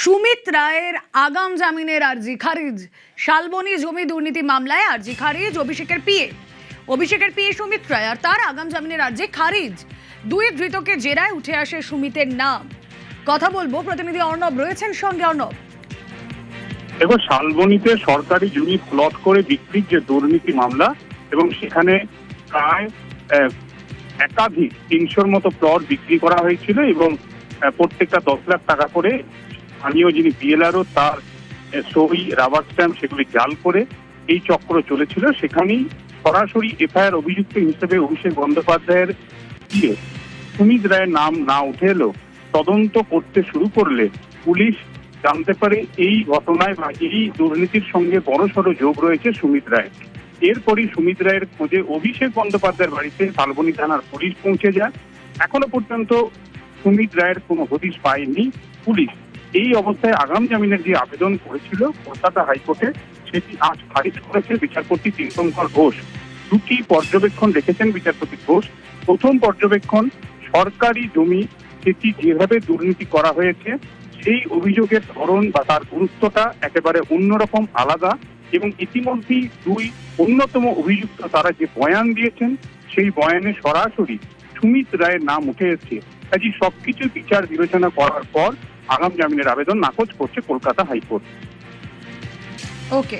সুমিত রায়ের আগাম জামিনের আর্জি খারিজ। শালবনী জমি দুর্নীতি মামলায় আর্জি খারিজ অভিষেকের পিএ সুমিত রায় আর তার আগাম জামিনের আর্জি খারিজ। দুই ধৃতকে জেরায় উঠে আসে সুমিতের নাম। কথা বলবো, প্রতিনিধি অর্ণব রয়েছেন সঙ্গে। অর্ণব, দেখো, শালবনীতে সরকারি জমি প্লট করে বিক্রির যে দুর্নীতি মামলা, এবং সেখানে প্রায় একাধিক 300-র মতো প্লট বিক্রি করা হয়েছিল এবং প্রত্যেকটা 10 লাখ টাকা করে স্থানীয় যিনি বিএলআরও তার সই, রাবার স্ট্যাম্প সেগুলি জাল করে এই চক্র চলেছিল। সেখানেই সরাসরি এফআইআর অভিযুক্ত হিসেবে অভিষেক বন্দ্যোপাধ্যায়ের দিয়ে সুমিত রায়ের নাম না উঠে এলো। তদন্ত করতে শুরু করলে পুলিশ জানতে পারে এই ঘটনায় বা এই দুর্নীতির সঙ্গে বড়সড় যোগ রয়েছে সুমিত রায়। এরপরই সুমিত রায়ের খোঁজে অভিষেক বন্দ্যোপাধ্যায়ের বাড়িতে শালবনী থানার পুলিশ পৌঁছে যায়। এখনো পর্যন্ত সুমিত রায়ের কোনো হদিশ পায়নি পুলিশ। এই অবস্থায় আগাম জামিনের যে আবেদন করেছিল কলকাতা হাইকোর্টে, সেটি আজ খারিজ করেছে বিচারপতি তীর্থঙ্কর ঘোষ। দুটি পর্যবেক্ষণ রেখেছেন বিচারপতি ঘোষ। প্রথম পর্যবেক্ষণ, সরকারি জমি সেটি যেভাবে দুর্নীতি করা হয়েছে সেই অভিযোগের ধরন বা তার গুরুত্বটা একেবারে অন্যরকম, আলাদা। এবং ইতিমধ্যেই দুই অন্যতম অভিযুক্ত তারা যে বয়ান দিয়েছেন সেই বয়ানে সরাসরি সুমিত রায়ের নাম উঠে এসেছে। কাজে সবকিছু বিচার বিবেচনা করার পর আগাম জামিনের আবেদন নাকচ করছে কলকাতা হাইকোর্ট। ওকে।